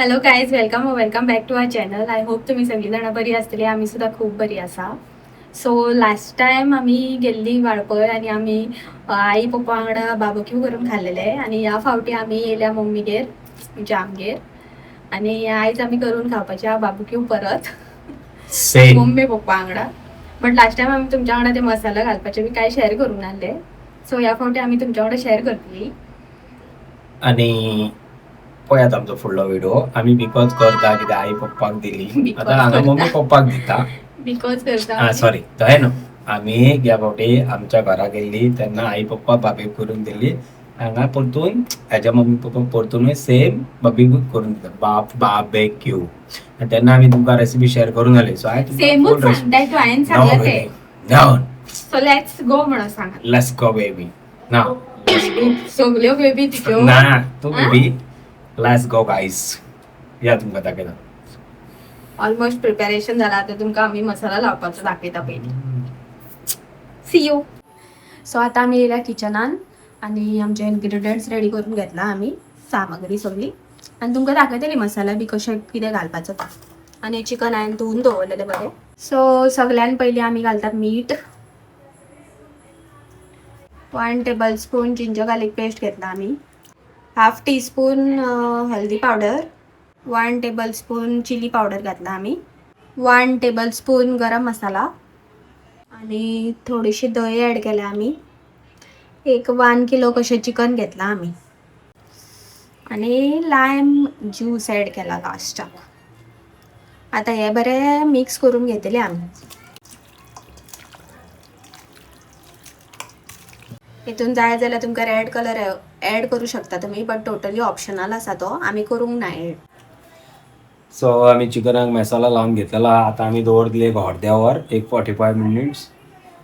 Hello guys, welcome back to our channel. I hope तुम्ही सगळी जाणां बरी आसतली. आम्ही सुद्धा खूप बरी आसा. सो लास्ट टाइम आम्ही गेल्ली वाळपय आणि आम्ही आई पप्पा वांगडा बार्बेक्यू करून खाल्लेले आणि ह्या फावटी आम्ही येयल्या मम्मीगेर म्हणजे आमगेर आणि आयज आम्ही करून खावपाचे हा बार्बेक्यू परत मम्मी पप्पा वांगडा. बट लास्ट टाइम आम्ही तुमच्या वांगडा ते मसाला घालपाचे मी काय शेअर करून आणले. सो ह्या फावटी आम्ही तुमच्या वांगडा शेअर करतली आणि पळयात आमचो फुडलो व्हिडिओ. आम्ही बिकॉज करता कितें आई पप्पाक दिली, आता हांगा मम्मी पप्पाक दिता. बिकॉज करता सॉरी थंय न्हू, आम्ही ह्या फावटी आमच्या घरा गेल्ली तेन्ना आई पप्पा बाबी करून दिली. हांगा परतून हेज्या मम्मी पप्पा परतून सेम बाबीक करून दिता बार्बेक्यू. आणि तेन्ना आम्ही तुमकां रेसिपी शेअर करून आली. सो हांवें सेमच सांगताय तू हांवें सांगला ते. डाउन सो लेट्स गो म्हणून सांग. Let's go baby. नाव सगळ्यो बेबी तिच्यो ना तू बेबी. लेट्स गो गाईस. या तुमकां दाखयता. ऑलमोस्ट प्रिपरेशन झाला. आता तुमकां आम्ही मसाला लावपाचो दाखयता पयलीं. C you. सो आता आम्ही येयल्या किचनान आणि आमचे इन्ग्रेडियंट्स रेडी करून घेतला आम्ही, सामग्री सगळी, आणि तुमकां दाखयतली मसाला बी कशें कितें घालपाचो तो. आणि चिकन हांवें धुवून दवरलेलें बरें. सो सगळ्यान पयलीं आमी घालतात मीठ. 1 टेबलस्पून जिंजर गार्लिक पेस्ट घेतला आम्ही. हाफ टीस्पून हल्दी पावडर. 1 टेबलस्पून चिली पावडर घातला आम्ही. 1 टेबलस्पून गरम मसाला आणि थोडीशी दही ॲड केल्या आम्ही. एक 1 किलो कशें चिकन घेतला आम्ही आणि लायम ज्यूस ॲड केला लास्टाक. आता हे बरें मिक्स करून घेतले आम्ही. हितून जाय जाल्यार तुमकां रेड कलर ॲड करू शकता तुम्ही, बट टोटली ऑप्शनल आसा तो. आम्ही करूंक नाही. सो आम्ही चिकनाक मसाला लावून घेतलेला. आता आम्ही दवरतली एक अर्द्यावर, एक 45 मिनिट्स,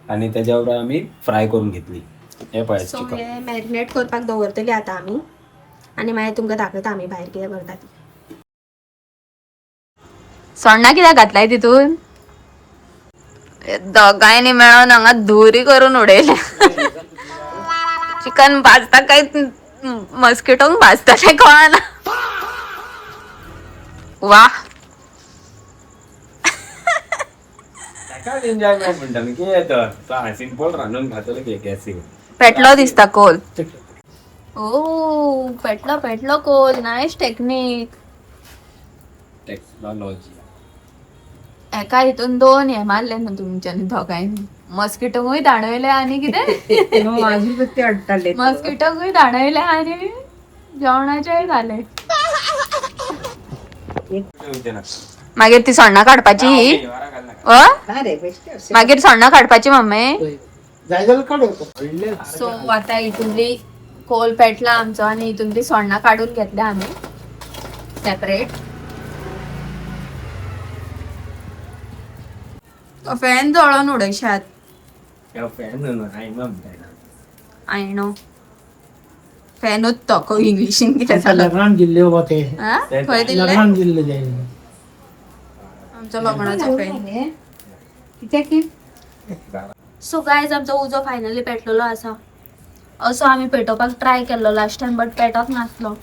आणि त्याच्यावर आम्ही फ्राय करून घेतली. हे पळय सो चिकन. हे मॅरिनेट करपाक दवरतली आता आम्ही, आणि मागीर तुमकां दाखयता आम्ही भायर कितें करता ती. सोण्णां कित्याक घातलाय तितून? दोगांयनी मेळोन हांगा धुरी करून उडयल्या. चिकन भाजता काय मस्किटोंक भाजता तें कळना. वा एन्जॉयमेंट म्हणटा न्ही कितें तर. तो सिंपल रांदून खातलो की गॅसीर. पेटलो दिसता कोल. ओ पेटलो कोल. Nice technique. टेक्नॉलॉजी. एका हितून 2 हे मारले न्हू तुमच्यानी दोगांयनी. मस्किटोंकूय धाडयले आणि कितें मस्किटोंकूय धाडयले आणि जेवणाचेय झाले. मागीर ती सोण्णां काडपाची. मागीर सोण्णां काडपाची मम्मी. सो आता हितूनली कोल पेटला आमचो आणि हितूनली सोण्णां काडून घेतल्या आम्ही सेपरेट. फॅन जळोन उडयशात. I know. फॅनूच तो इंग्लिशीन कितें जालो. लग्नान दिल्ले बाबा ते. खंय दिल्ले? लग्नान दिल्ले ते. आमचो लग्नाचो फॅन. सो गायज आमचो उजो फायनली पेटलेलो आसा. असो आम्ही पेटोवपाक ट्राय केल्लो लास्ट टाइम, बट पेटोक नासलो.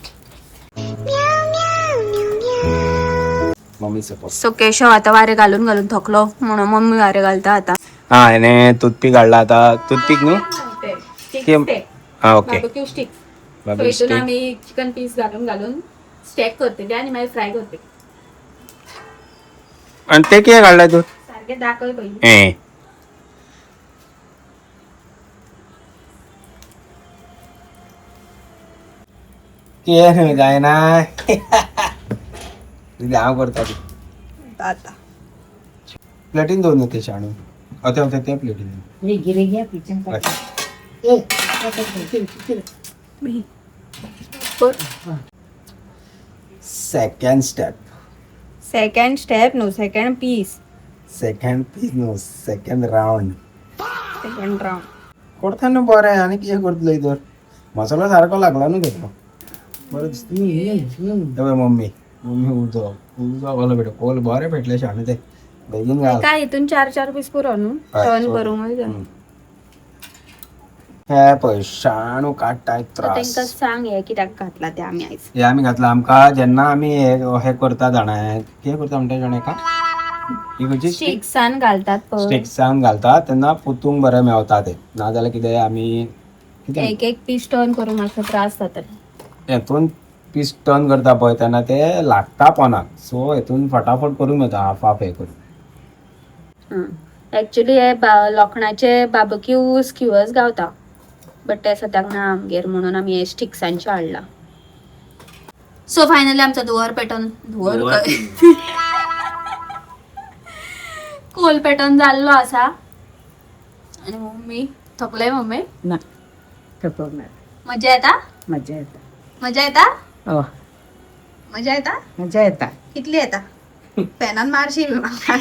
Mummy suppose. सो केशव आता वारे घालून घालून थकलो म्हणून मम्मी वारे घालता आता. हा याने टूथपिक काढला आता. टूथपिक न्हू. हा ओके. Barbecue stick. बार्बेक्यू इथून स्टिक. आम्ही चिकन पीस घालून स्टॅक करते आणि मागीर फ्राय करते. आणि ते कितें काढलाय तू? सारखे दाखय पयलीं. ए कितें जायना. हांव करता आता प्लेटीन दवर ते शाणू. होते ते प्लेटीन. Second step. सेकंड स्टेप नो सेकंड पीस. सेकंड पीस नो सेकंड राउंड. Second round. करता न्हू बरें. आनी कितें करतलो तर. मसालो सारको लागला न्हू तेका. बरें दिसता. मम्मी उजो घालो बेटा. कोल बरें पेटले शाणू ते. बेगीन घाल. काय इथून 4 पीस पुरो न्हू. टर्न करूंक जाय. हे पळय शाणू काडटाय तर त्रास. तांकां सांग हे कित्याक घातला ते आमी आयज. हे आमी घातला आमकां जेन्ना आमी हे करता जाणा कितें करता म्हणटा जाणा का ही खंयची स्टिक्सान घालतात पळय. स्टिक्सान घालता तेन्ना पुतूंक बरें मेवता ते. नाजाल्यार कितें आमी एक एक पीस टर्न करूंक मातसो त्रास जातले. हेतून पीस टर्न करता पळय तेन्ना ते लागता पोनाक. सो हेतून फटाफट करूंक मेळटा हाफ हाफ हे करून. एक्चुअली हे लोखणाचे बार्बेक्यू स्क्यूअर्स गावता बट ते सद्याक ना आमगेर म्हणून आमी हे स्टिक्सांचे हाडला. सो फायनली आमचो धुवर पेटोवन कोल पेटोवन जाल्लो आसा आनी मम्मी थकले मम्मी. ना थकवणार. मजा येता मजा येता. मजा येता हो मजा येता मजा येता. कितली येता पेनान मारशी म्हाका.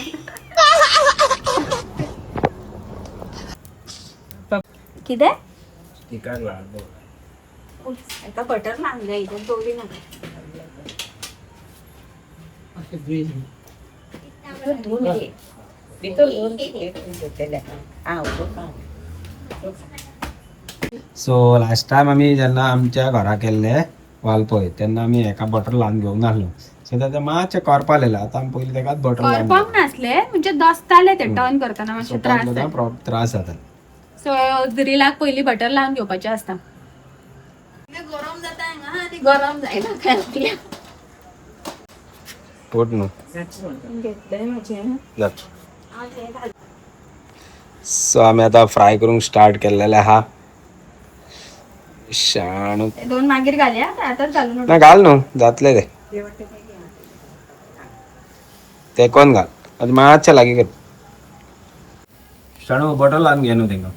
कितें एका बटर लागले इथे दोरी ना. सो लास्ट टायम आमी जेन्ना आमच्या घरा केल्ले वालपय तेन्ना आमी एका बटर लावन घेवन नासलो. सो तें मातशें करपा लायलें. आतां आमी पयलीं तेकाच बटर लावन करपाक नासले म्हणजे दसताले ते टर्न करतना मातशे त्रास जाता. त्रास जाता. सो ग्रिलाक पयली बटर लावन घेवपाचें आसता. गरम जाता हांगा आनी गरम जायना काय. पोट न्हू घेतलंय म्हजें. जाता. सो आमी आतां फ्राय करूंक स्टार्ट केल्लेले आहा. शाणू दोन मागीर घालया आतांच घालून ना घाल न्हू जातले ते कोण घाल आतां मातशें लागीं कर. शाणू बटर लावन घे न्हू तेंका.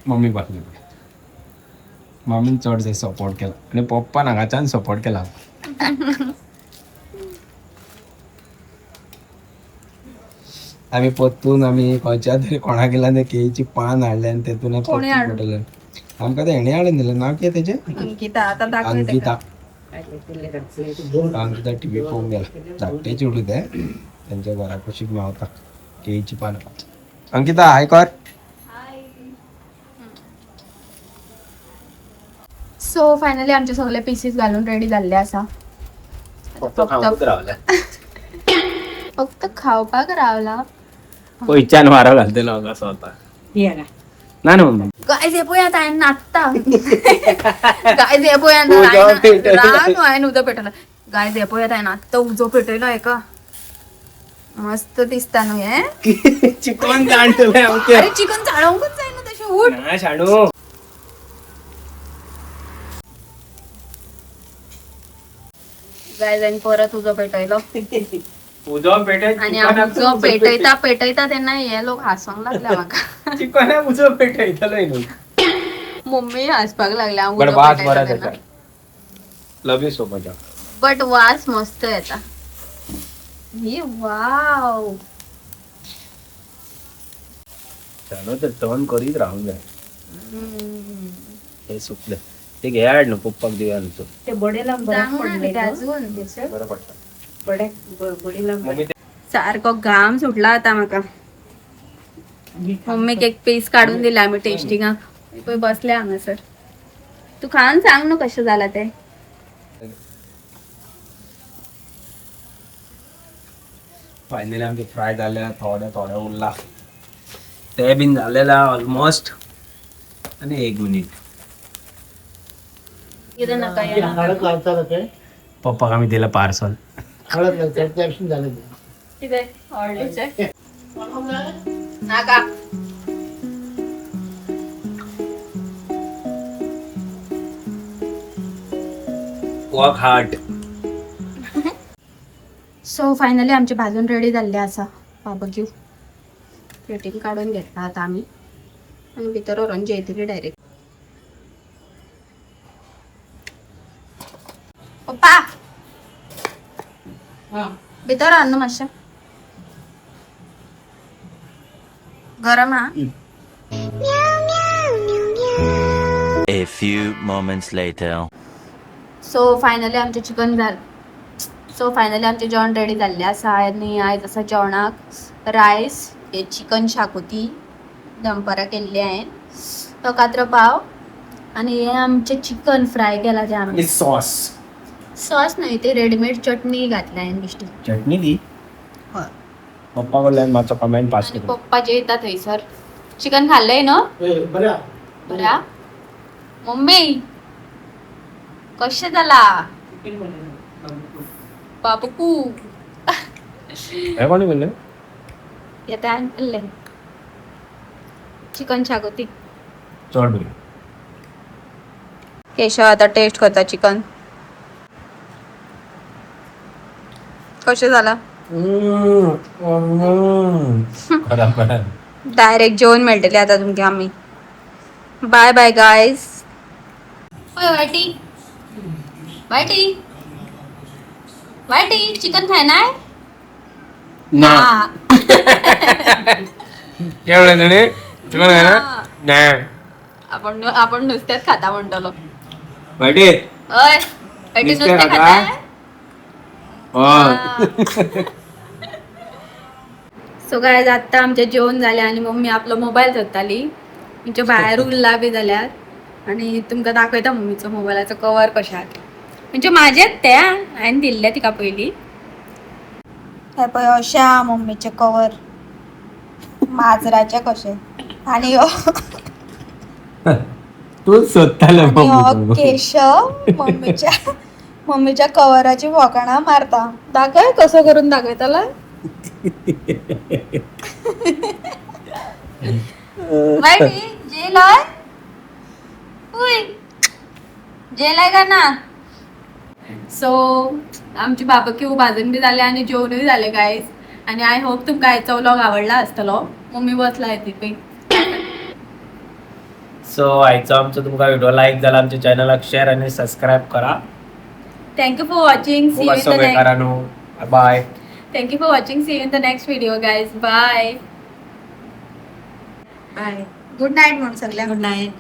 मम्मी बसली मम्मीन चड सपोर्ट केला आनी पप्पान हांगाच्यान सपोर्ट केला. आमी परतून आमी खंयच्या तरी कोणा गेल्यान ते केळीची पान हाडले आनी तेतून बटरले. आमकां ते हेणे हाडून दिले नांव कितें तेजें अंकिता आतां दाखय अंकिता. अंकिता टीव्ही पळोवंक गेला. धाकटे चेडूं ते तेंच्या घरा कुशीक मेवता केळीची पानां. अंकिता हाय कर. सो फायनली आमचे सगळे पीसीस घालून रेडी जाल्ले आसा. फक्त खावपाक रावला. पयच्यान वारो घालतलो हांगा स्वता ना न्हू मम्मी. गायज हे पळय आतां हांवें नाचता. गायज हे पळय आतां हांवें उजो पेटयलो. गायज हे पळय आतां हांवें आत्तां उजो पेटयलो हेका. मस्त दिसता न्हू हे. चिकन जाणटले आमचे. अरे चिकन चाळोवंकूच जायना तशें उठ. ना शाणू. गायज हांवें परत उजो पेटयलो उजो पेटय आनी हांव उजो पेटयता तेन्ना हे लोक हांसोंक लागले म्हाका. चिकन उजो पेटयतलो न्हू. मम्मी हांसपाक लागले हांव बट उजो वास बरा पेटयता जाता. लव यू सो मच. बट वास मस्त येता. ही वाव. शाणू तर टर्न करीत रावंक जाय. हे सुकले ते घे हाड न्हू पप्पाक दिवया न्हू. ते बडेला बरं पडले अजून बरं पडटा. बडेला मम्मी सारको घाम सुटला आता म्हाका. मम्मीक एक पीस काढून दिला आम्ही टेस्टिंगाक. पळय बसले हांगासर. तू खावन सांग न्हू कशें जाला ते. फायनली आमचे फ्राय जाले. थोडे थोडे उरला ते बीन झालेला ऑलमोस्ट. आणि 1 मिनिट कितें नाका हे नाका. हळद लावतात ते पप्पाक आमी दिलं पार्सल. हळद लावतात त्यापासून झालं ते. कितें हळदीचें नाका. Work hard. सो फायनली आमचे भाजून रेडी जाल्ले आसा बार्बेक्यू. प्लेटीन काडून घेतला आतां आमी आनी भितर व्हरून जेयतली डायरेक्ट. पप्पा भितर हाड न्हू मातशें. गरम हा. A few moments later. So finally आमचें चिकन आमचें जेवण रेडी जाल्लें आसा. आनी आयज आसा जेवणाक रायस, चिकन शाकोती दनपारां केल्ली हांवें तो कात्र पाव आणि हे आमचे चिकन फ्राय केला ते आम्ही. आणि सॉस सॉस नाही ते रेडीमेड चटणी घातलाय नुसती. चटणी दी होय. पप्पा कडल्यान माझं कमेंट पास आणि केलं. पप्पा जे येतात थंयसर चिकन खाल्लंय ना बऱ्या बऱ्या. मम्मी कशे झाला बाबू हे कोणी बोलले येते आणले चिकन शागोती. चढ बोल. केशव आता टेस्ट करता चिकन कसे झाला. खराब खराब. डायरेक्ट जेवण मिळतले आता तुमके आम्ही. Bye bye guys. वाटी वाटी वाटी चिकन खाय ना चिकन आहे ना नाही आपण नुसत्याच खाता म्हणतो. वाटे अय वाटी नुसते नुसते खाता? खाताय. सो काय आता आमचे जेवण झाले आणि मम्मी आपलं मोबाईल धरताली म्हणजे बाहेर उरला बी जाल्यार आणि तुमका दाखवता मम्मीचं मोबाईलाचं कवर कशात म्हणजे माझ्यात त्या हांवें दिल्ल्या तिका पयली. काय पळय अशा मम्मीचे कवर माजराचे कशे आणि तू स्वतःला केशव मम्मीच्या कवराची वकाणा मारता. दाखव कसं करून दाखवताला. जेलाय जेलाय का ना. सो आमची बाबक्यू भाजून बी झाले आणि जेवणही झाले गाईज. आणि आय होप तुमका आयचो व्लॉग आवडला असतलो. मम्मी बसला आहे तिथे. सो आयचो आमचो तुमका व्हिडिओ लाईक झाला आमच्या चॅनलला शेअर आणि सबस्क्राईब करा. Thank you for watching. See you in the next. Bye. Thank you for watching. See you in the next video, guys. Bye. Bye. Good night, म्हणून सगळ्या. Good night.